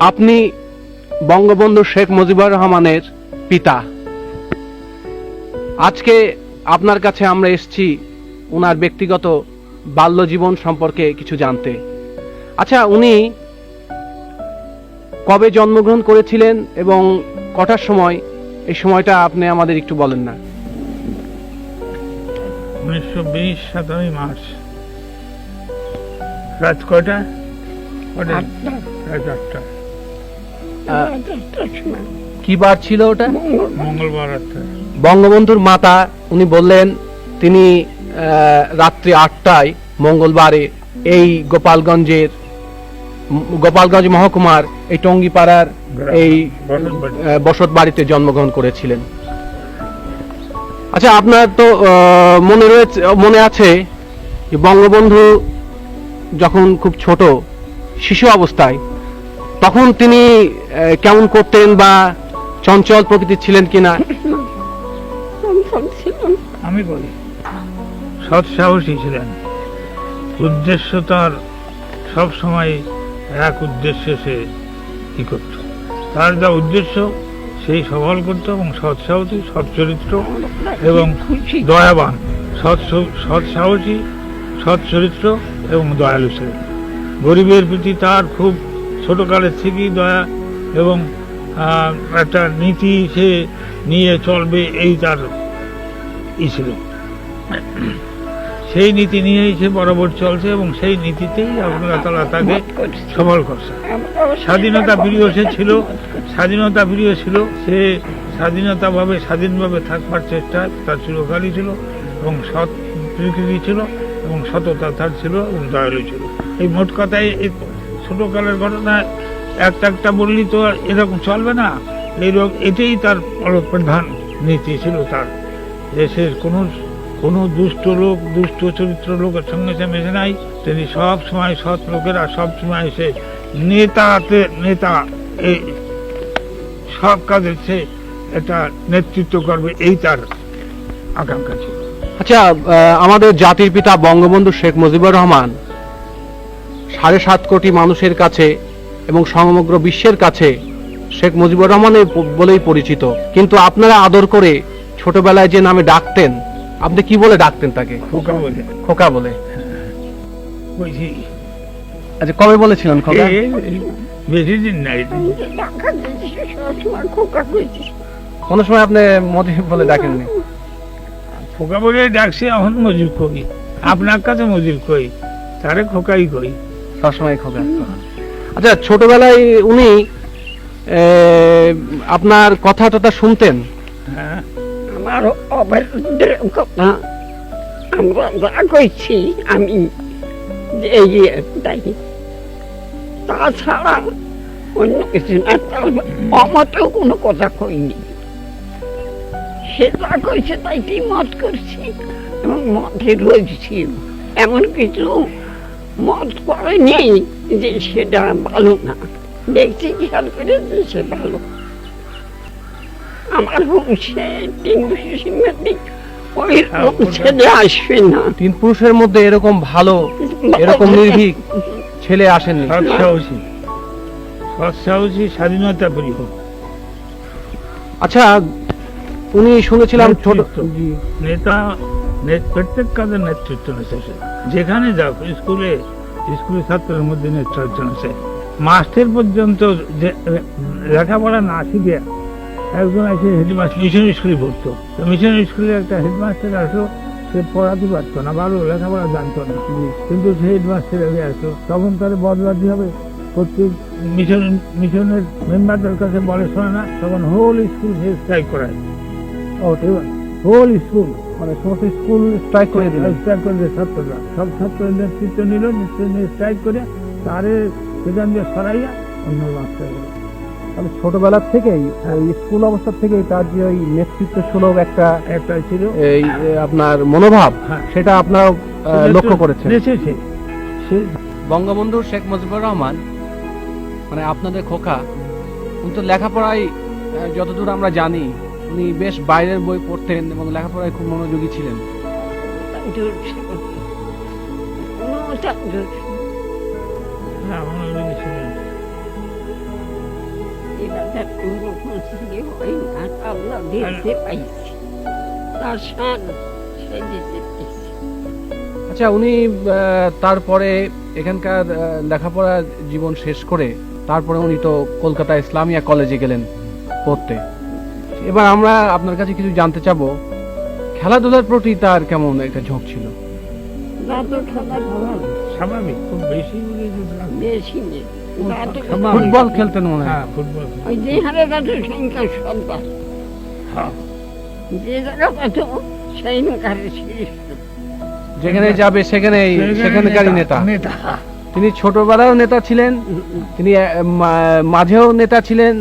আপনি বঙ্গবন্ধু শেখ মুজিবুর রহমানের পিতা। আজকে আপনার কাছে আমরা এসেছি ওনার ব্যক্তিগত বাল্য জীবন সম্পর্কে কিছু জানতে। আচ্ছা, উনি কবে জন্মগ্রহণ করেছিলেন এবং কটার সময়, এই সময়টা আপনি আমাদের একটু বলেন না। 1920 7ই মার্চ। রাত কয়টা? রাত 8টা। কি বার ছিল ওটা? মঙ্গলবার রাত্রে। বঙ্গবন্ধুর মাতা উনি বললেন তিনি রাত্রি 8টায় মঙ্গলবারে এই গোপালগঞ্জ মহকুমার এই টঙ্গিপাড়ার এই বসত বাড়িতে জন্মগ্রহণ করেছিলেন। আচ্ছা, আপনার তো মনে আছে যে বঙ্গবন্ধু যখন খুব ছোট শিশু অবস্থায় তখন তিনি কেমন করতেন বা চঞ্চল প্রকৃতির ছিলেন কিনা? আমি বলি, সৎ সাহসী ছিলেন। উদ্দেশ্য তার সব সময় এক উদ্দেশ্যে সে কি করত, তার যা উদ্দেশ্য সেই সফল করত, এবং সৎ সাহসী, সৎ চরিত্র এবং দয়াবান। সৎ সাহসী, সৎ চরিত্র এবং দয়ালু ছিলেন। গরিবের প্রতি তার খুব ছোটকালের থেকেই দয়া এবং একটা নীতি সে নিয়ে চলবে, এই তার ছিল। সেই নীতি নিয়েই সে বরাবর চলছে এবং সেই নীতিতেই আল্লাহ তাআলা তাকে সফল করছে। স্বাধীনতা প্রিয় সে ছিল, স্বাধীনতা প্রিয় ছিল। সে স্বাধীনভাবে থাকবার চেষ্টা তার চিরকালই ছিল, এবং সৎ প্রকৃতি ছিল, এবং সততা তার ছিল, এবং দয়ালু ছিল। এই মোট কথায় এই ছোটকালের ঘটনা একটা বললি তো এরকম চলবে না। এটাই তার প্রধান নীতি ছিল তার। দেশের কোনো দুষ্ট চরিত্র লোকের সঙ্গে সে মেশে নাই। তিনি সব সময় সৎ লোকেরা সব সময় সে নেতা এই সব কাজে সে একটা নেতৃত্ব করবে, এই তার আকাঙ্ক্ষা ছিল। আচ্ছা, আমাদের জাতির পিতা বঙ্গবন্ধু শেখ মুজিবুর রহমান 7.5 কোটি মানুষের কাছে এবং সমগ্র বিশ্বের কাছে শেখ মুজিবুর রহমানের বলেই পরিচিত। কিন্তু আপনারা আদর করে ছোটবেলায় যে নামে ডাকতেন, আপনি কি বলে ডাকতেন তাকে? খোকা বলে। খোকা বলে। বুঝি। আচ্ছা, কবে বলেছিলেন খোকা? বেশি দিন নাই। কোন সময় আপনি মজিব বলে ডাকেননি? খোকা বলে ডাকছি, এখন মজিব কই। আপনার কাছে মজিব কই, তারে খোকাই কই। সবসময় খোকা। আচ্ছা, ছোটবেলায় উনি আপনার কথা টথা শুনতেন? হ্যাঁ, আমার অভদ্র কথা আমরা যা কইছি আমি তাই, তাছাড়া অন্য কিছু না। অমতেও কোনো কথা কইনি। সে যা কইছে তাই কি মত করছি এবং মতে রয়েছি। এমন কিছু মত করেনি যে সেটা ভালো না। দেখছি খেয়াল করে যে সে ভালো। আমার বংশে 3 পুরুষের মধ্যে ওই ছেলে আসবে না। 3 পুরুষের মধ্যে এরকম ভালো, এরকম নির্ভীক ছেলে আসেননি। সৎ সাহসী, স্বাধীনতা প্রিয়। আচ্ছা, উনি শুনেছিলাম ছোট নেতা, প্রত্যেক কাজের নেতৃত্ব নেছে। যেখানে যাও, স্কুলে ছাত্রের মধ্যে নেতৃত্ব নেছে। মাস্টার পর্যন্ত লেখাপড়া না শিখে একজন আছে হেডমাস্টার, মিশন স্কুলে পড়তো। মিশন স্কুলে একটা হেডমাস্টার আসো, সে পড়াতে পারতো না, ভালো লেখাপড়া জানতো না, কিন্তু সে হেডমাস্টার আগে আসতো। তখন তার বদলাতে হবে। প্রত্যেক মিশনের মেম্বারদের কাছে বলে শোনে না, তখন হোল স্কুল সে স্ট্রাইক করায়। হোল স্কুল মানে সমস্ত স্কুল স্ট্রাইক করে দিল। স্ট্রাইক করে দিয়ে ছাত্ররা, সব ছাত্রের নেতৃত্ব নিল, স্ট্রাইক করে তারে সেখান দিয়ে সরাইয়া অন্য মাস্টার। তাহলে ছোটবেলা থেকেই স্কুল অবস্থা থেকেই তার যে ওই নেতৃত্ব সুলভ একটা ছিল এই আপনার মনোভাব, হ্যাঁ, সেটা আপনারা লক্ষ্য করেছেন। বঙ্গবন্ধু শেখ মুজিবুর রহমান মানে আপনাদের খোকা, উনি তো লেখাপড়ায় যতদূর আমরা জানি উনি বেশ বাইরের বই পড়তেন এবং লেখাপড়ায় খুব মনোযোগী ছিলেন। এবার কোনো খুশি হয় না, আল্লাহ দিতে পাইছি, তার শান সে দিতে পাইছি। আচ্ছা, উনি তারপরে এখানকার লেখাপড়া জীবন শেষ করে তারপরে উনি তো কলকাতা ইসলামিয়া কলেজে গেলেন পড়তে। এবার আমরা আপনার কাছে কিছু জানতে চাবো, খেলাধুলার প্রতি তার কেমন একটা ঝোঁক ছিল? দাদু খেলা ভালো, স্বাভাবিক, খুব বেশি বেশি নেই। দাদু ফুটবল খেলতেন মনে হয়। হ্যাঁ, ফুটবল। ওই যে হারে দাদু সংখ্যা সর্বাস, হ্যাঁ, যে জায়গা দাদু সেই কারে শেষ। যেখানে যাবে সেখানকারই নেতা। নেতা। তিনি ছোটবেলাও নেতা ছিলেন, তিনি মাঝেও নেতা ছিলেন,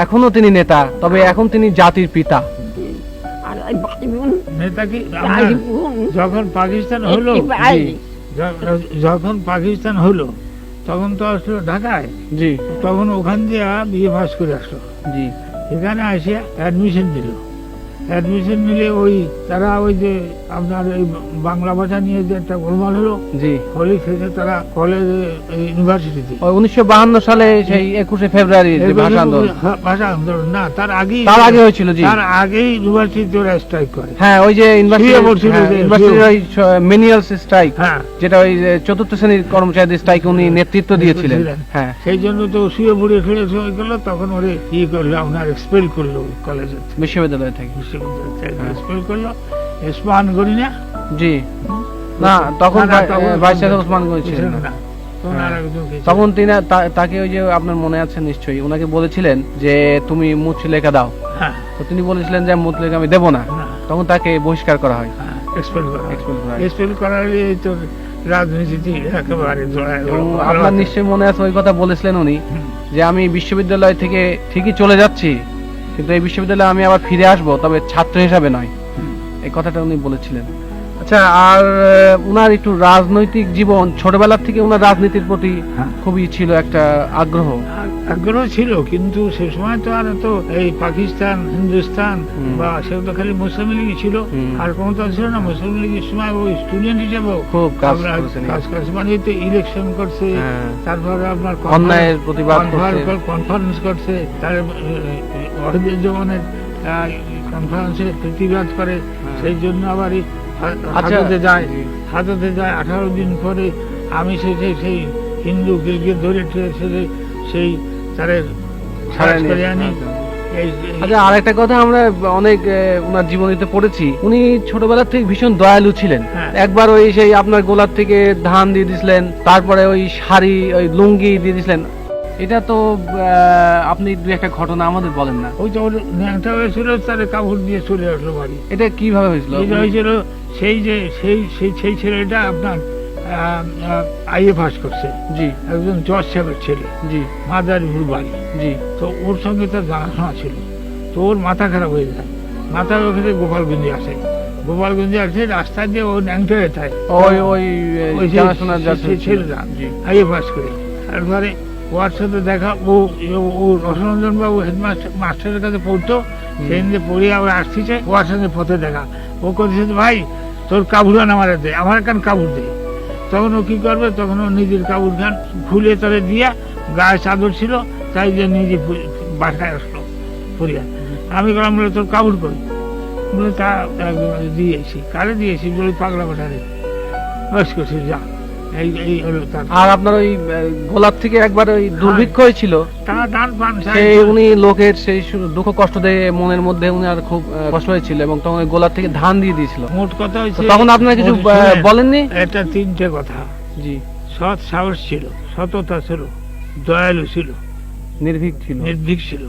এখনো তিনি নেতা, তবে এখন তিনি জাতির পিতা। আর এই ভাই বোন, নেতা কি ভাই বোন, যখন পাকিস্তান হলো, একটি ভাই, যখন পাকিস্তান হলো তখন তো আসলো ঢাকায়, জি তখন ওখান দিয়ে বিয়ে পাস করে আসলো। জি এখানে এসে অ্যাডমিশন দিল। অ্যাডমিশন নিলে ওই তারা ওই যে আপনার এই বাংলা ভাষা নিয়ে যে একটা গোলমাল হলো, জি হলি থেকে তারা কলেজে ইউনিভার্সিটিতে ওই 1952 সালে সেই 21শে ফেব্রুয়ারি যে ভাষা আন্দোলন, ভাষা আন্দোলন না, তার আগেই হয়েছিল। জি তার আগেই ইউনিভার্সিটিতে ওরা স্ট্রাইক করে। হ্যাঁ, ওই যে শুয়ে পড়ছিল যে, ইউনিভার্সিটির ওই মেনিয়াল স্ট্রাইক, হ্যাঁ, যেটা ওই যে চতুর্থ শ্রেণীর কর্মচারীদের স্ট্রাইক উনি নেতৃত্ব দিয়েছিলেন। হ্যাঁ, সেই জন্য তো শুয়ে পড়ে ফেলে হয়ে গেল, তখন ওরে ই করলো, আপনার এক্সপেল করলো কলেজে, বিশ্ববিদ্যালয় থেকে। বিশ্ববিদ্যালয় থেকে এক্সপেল করলো। ওসমান গনি না, জি না, তখন না, তখন ভাইস চ্যান্সেলর ওসমান গনি ছিলেন ছিলেন না। না, তখন আর একজন কে ছিল। তখন তিনি তাকে ওই যে আপনার মনে আছে নিশ্চয়ই, ওনাকে বলেছিলেন যে তুমি মুচলেখা দাও, হ্যাঁ, তো তিনি বলেছিলেন যে মুচলেখা আমি দেবো না, না, তখন তাকে বহিষ্কার করা হয়। এক্সপেল করা, Expel করা হয়। এক্সপেল করার তো রাজনীতি একেবারে জড়ায় এবং ভালো আপনার আছে। নিশ্চয়ই মনে আছে ওই কথা বলেছিলেন উনি, হুম, যে আমি বিশ্ববিদ্যালয় থেকে ঠিকই চলে যাচ্ছি, কিন্তু এই বিশ্ববিদ্যালয়ে আমি আবার ফিরে আসবো, তবে ছাত্র হিসাবে নয়। হুম। এই কথাটা উনি বলেছিলেন। আচ্ছা, আর উনার একটু রাজনৈতিক জীবন, ছোটবেলা থেকে উনার রাজনীতির প্রতি হ্যাঁ। খুবই ছিল একটা আগ্রহ। আগ্রহ ছিল, কিন্তু সে সময় তো আর তো এই পাকিস্তান, হিন্দুস্তান হুম। বা সে তো খালি মুসলিম লীগই ছিল, হুম। আর কোনো তো ছিল না। মুসলিম লীগের সময় ওই স্টুডেন্ট হিসেবে খুব কাজ আমরা করেছেন। কাজ করছে, মানে তো ইলেকশন করছে, হ্যাঁ। তারপরে আপনার অন্যায়ের প্রতিবাদ করছে। কনফারেন্স করছে, তার ওয়াহিদুল জামানের কনফারেন্সে প্রতিবাদ করে। সেই জন্য আবার এই আচ্ছা, হাজতে যায়, জি। হাজতে যায় 18 দিন পরে। আমি সেই হিন্দু গির্গির ধরে সেই তারে খালাস করে আনি। আচ্ছা, আরেকটা কথা আমরা অনেক ওনার জীবনীতে পড়েছি, উনি ছোটবেলা থেকে ভীষণ দয়ালু ছিলেন। হ্যাঁ। একবার ওই সেই আপনার গোলার থেকে ধান দিয়ে দিছিলেন, তারপরে ওই শাড়ি, ওই লুঙ্গি দিয়ে দিছিলেন। এটা তো আপনি দু একটা ঘটনা আমাদের বলেন না। ওই তো ওর ন্যাংটা হয়েছিল, তারে কাপড় দিয়ে চলে আসলো বাড়ি। এটা কিভাবে হয়েছিল? এটা হয়েছিল সেই ছেলেটা আপনার আইএ পাস করছে, জি একজন জজ সাহেবের ছেলে, জি মাদারীপুর বাড়ি। জি তো ওর সঙ্গে তার জানাশোনা ছিল। তো ওর মাথা খারাপ হয়ে যায়, মাথার ওখানে গোপালগঞ্জে আসে। গোপালগঞ্জে আসে, রাস্তা দিয়ে ও ন্যাংটা হয়ে থাকে। ওই ওই জানাশোনা ছেলেটা জি আইএ পাস করে। তারপরে ওর সাথে দেখা, ও রসরঞ্জন বাবু হেডমাস্টার মাস্টারের কাছে পড়তো। সেদিন যে পড়িয়া ও আসছে, ওর সাথে পথে দেখা। ও করছে, ভাই তোর কাবুরান আমার দে, আমার কান কাবুর দে। তখন ও কি করবে, তখন ও নিজের কাবুর খান খুলে তারে দিয়া, গায়ে চাদর ছিল, তাই যে নিজে বাসায় আসলো পড়িয়া। আমি বললাম, বলে তোর কাবুর করি, বলে তা দিয়েছি। কারে দিয়েছি বলে পাগলা বাসারে বয়স করছি, যা। এই হলো তার। আর আপনার ওই গোলাপ থেকে একবার ওই দুর্ভিক্ষ হয়েছিল, তারা দান পান সেই উনি লোকের সেই দুঃখ কষ্ট দিয়ে মনের মধ্যে উনি আর খুব কষ্ট হয়েছিল, এবং তখন ওই গোলাপ থেকে ধান দিয়ে দিয়েছিল। মোট কথা তো হয়েছে, তখন আপনারা কিছু বলেননি? এটা তিনটে কথা। জি, সৎ সাহস ছিল, সততা ছিল, দয়ালু ছিল, নির্ভীক ছিল। নির্ভীক ছিল।